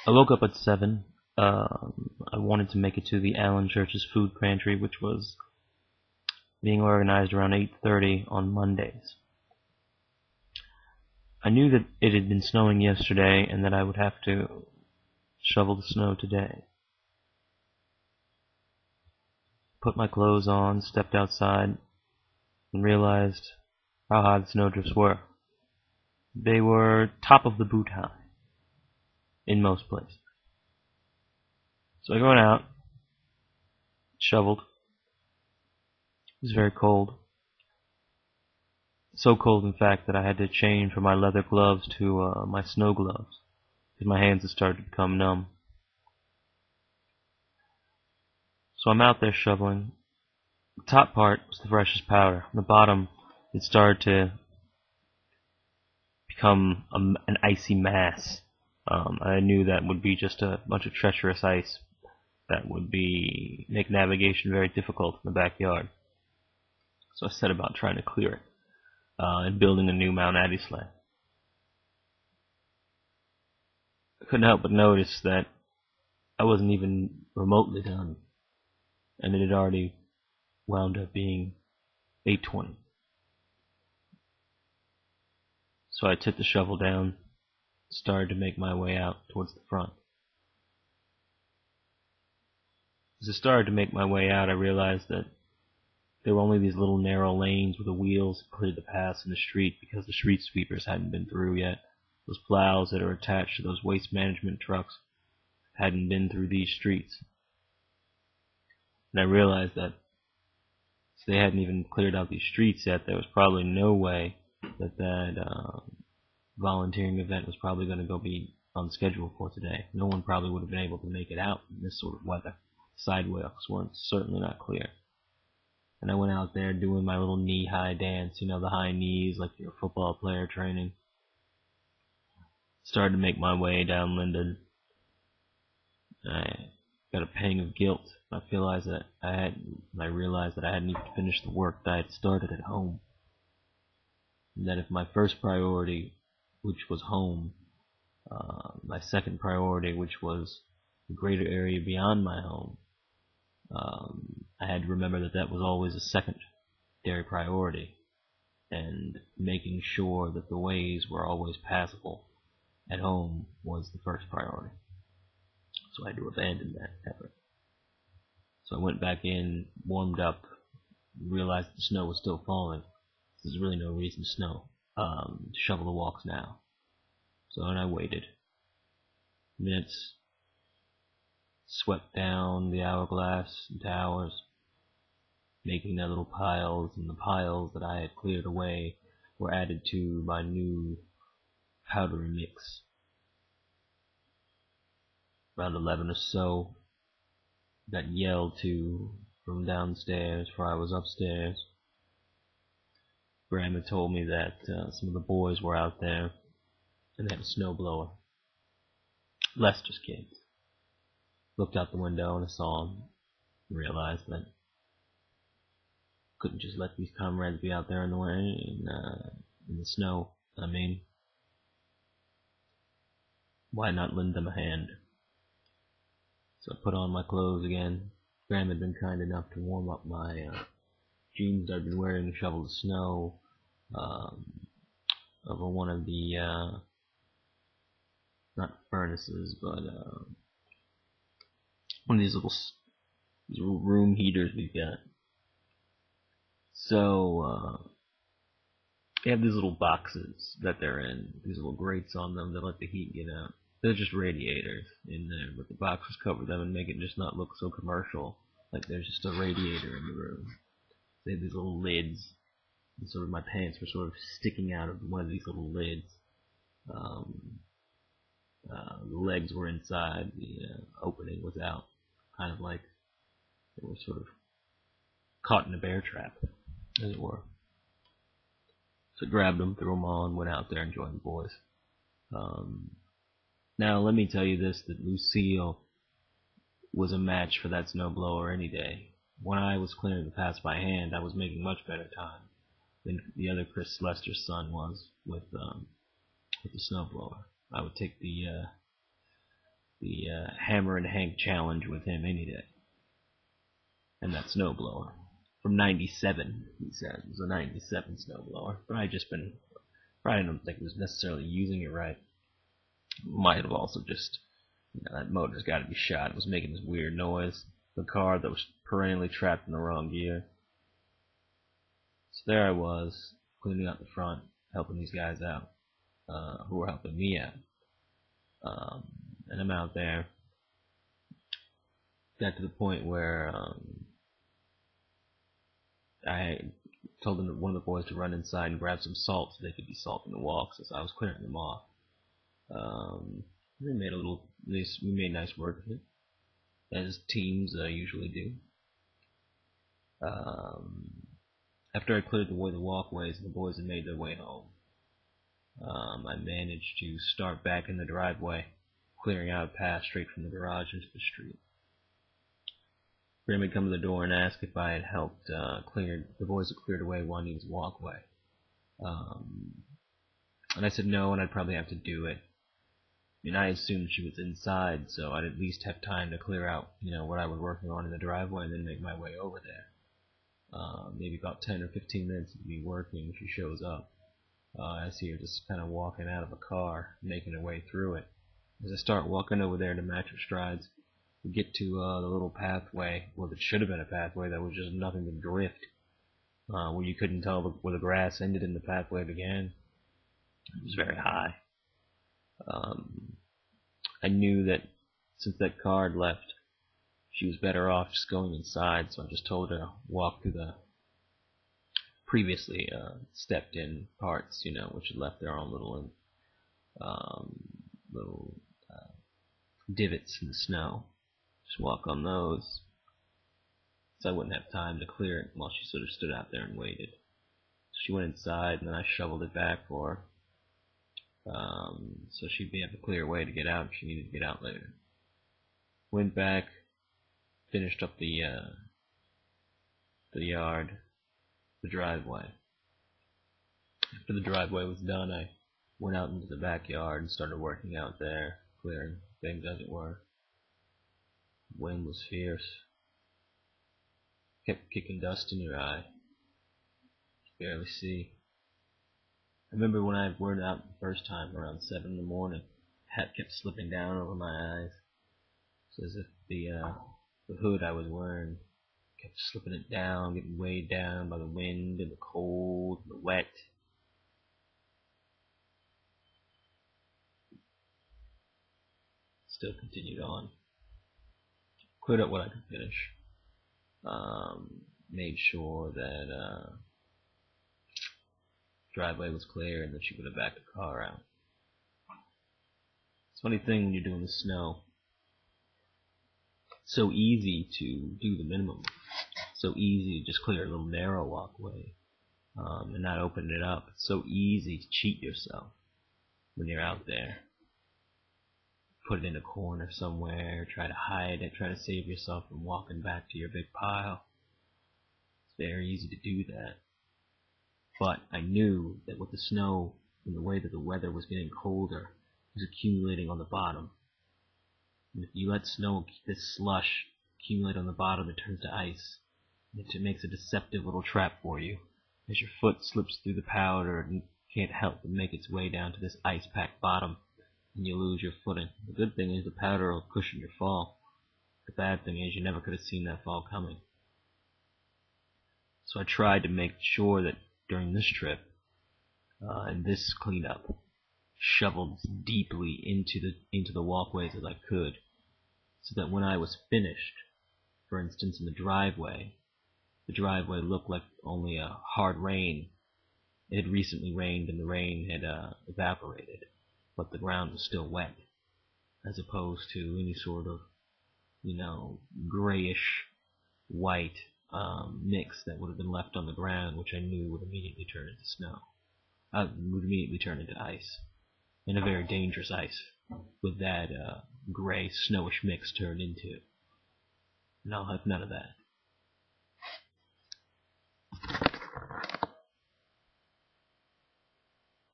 I woke up at 7. I wanted to make it to the Allen Church's food pantry, which was being organized around 8:30 on Mondays. I knew that it had been snowing yesterday and that I would have to shovel the snow today. Put my clothes on, stepped outside, and realized how high the snowdrifts were. They were top of the boot high in most places. So I went out, shoveled. It was very cold. So cold, in fact, that I had to change from my leather gloves to my snow gloves, because my hands had started to become numb. So I'm out there shoveling. The top part was the freshest powder. The bottom, it started to become an icy mass. I knew that would be just a bunch of treacherous ice that would make navigation very difficult in the backyard. So I set about trying to clear it and building a new Mount Addy sleigh. I couldn't help but notice that I wasn't even remotely done, and it had already wound up being 8:20. So I took the shovel down, started to make my way out towards the front. As I started to make my way out, I realized that there were only these little narrow lanes where the wheels cleared the paths in the street because the street sweepers hadn't been through yet. Those plows that are attached to those waste management trucks hadn't been through these streets. And I realized that if they hadn't even cleared out these streets yet, there was probably no way that volunteering event was probably going to go be on schedule for today. No one probably would have been able to make it out in this sort of weather. Sidewalks weren't certainly not clear. And I went out there doing my little knee-high dance, the high knees like you're a football player training. Started to make my way down Linden. I got a pang of guilt. I realized that I hadn't even finished the work that I had started at home. And that if my first priority, which was home, my second priority, which was the greater area beyond my home, I had to remember that was always a secondary priority, and making sure that the ways were always passable at home was the first priority. So I had to abandon that effort. So I went back in, warmed up, realized the snow was still falling. There's really no reason to shovel the walks now. So and I waited. Minutes swept down the hourglass into hours, making their little piles, and the piles that I had cleared away were added to my new powdery mix. Around 11 or so, got yelled to from downstairs, for I was upstairs. Grandma told me that some of the boys were out there, and they had a snowblower. Lester's kids. Looked out the window and I saw them, and realized that couldn't just let these comrades be out there in the snow. Why not lend them a hand? So I put on my clothes again. Graham had been kind enough to warm up my jeans I'd been wearing to shovel the snow over one of the, not furnaces, but one of these little room heaters we've got. So they have these little boxes that they're in, these little grates on them that let the heat get out. They're just radiators in there, but the boxes cover them and make it just not look so commercial, like there's just a radiator in the room. They have these little lids, and sort of my pants were sort of sticking out of one of these little lids. The legs were inside, the opening was out, kind of like they were sort of caught in a bear trap, as it were. So I grabbed them, threw them on, went out there and joined the boys. Now let me tell you this, that Lucille was a match for that snowblower any day. When I was clearing the paths by hand, I was making much better time than the other Chris Lester's son was with the snowblower. I would take the the Hammer and Hank challenge with him any day. And that snowblower. From 97, he said. It was a 97 snowblower. But I don't think he was necessarily using it right. Might have also just, that motor's got to be shot. It was making this weird noise. The car that was perennially trapped in the wrong gear. So there I was, cleaning out the front, helping these guys out, who were helping me out. And I'm out there. Got to the point where I told one of the boys to run inside and grab some salt so they could be salting the walks as I was clearing them off. We made nice work of it, as teams usually do. After I cleared away the walkways and the boys had made their way home, I managed to start back in the driveway, clearing out a path straight from the garage into the street. Graham had come to the door and asked if I had helped the boys had cleared away Juanita's walkway. And I said no, and I'd probably have to do it. I assumed she was inside, so I'd at least have time to clear out, what I was working on in the driveway and then make my way over there. Maybe about 10 or 15 minutes of me working if she shows up. I see her just kind of walking out of a car, making her way through it. As I start walking over there to match her strides, we get to the little pathway, well, it should have been a pathway that was just nothing but drift, where you couldn't tell where the grass ended and the pathway began. It was very high. I knew that since that car had left, she was better off just going inside, so I just told her to walk through the previously stepped in parts, which had left their own little divots in the snow. Just walk on those, so I wouldn't have time to clear it while she sort of stood out there and waited. She went inside, and then I shoveled it back for her, so she'd be able to clear a way to get out if she needed to get out later. Went back, finished up the yard, the driveway. After the driveway was done, I went out into the backyard and started working out there, clearing things as it were. The wind was fierce. Kept kicking dust in your eye. You could barely see. I remember when I wore it out the first time around 7 in the morning, hat kept slipping down over my eyes. It's as if the hood I was wearing kept slipping it down, getting weighed down by the wind and the cold and the wet. Still continued on. Cleared up what I could finish. Made sure that driveway was clear and that she could have backed the car out. It's a funny thing when you're doing the snow. It's so easy to do the minimum. So easy to just clear a little narrow walkway and not open it up. It's so easy to cheat yourself when you're out there. Put it in a corner somewhere, try to hide it, try to save yourself from walking back to your big pile. It's very easy to do that. But I knew that with the snow and the way that the weather was getting colder, it was accumulating on the bottom. And if you let snow, this slush, accumulate on the bottom, it turns to ice. And it makes a deceptive little trap for you. As your foot slips through the powder and can't help but make its way down to this ice-packed bottom, and you lose your footing. The good thing is the powder will cushion your fall. The bad thing is you never could have seen that fall coming. So I tried to make sure that during this trip, and this cleanup, shoveled as deeply into the walkways as I could, so that when I was finished, for instance in the driveway looked like only a hard rain. It had recently rained and the rain had evaporated, but the ground was still wet, as opposed to any sort of, grayish white mix that would have been left on the ground, which I knew would immediately turn into snow. Would immediately turn into ice, and a very dangerous ice, with that gray snowish mix turned into. And I'll have none of that.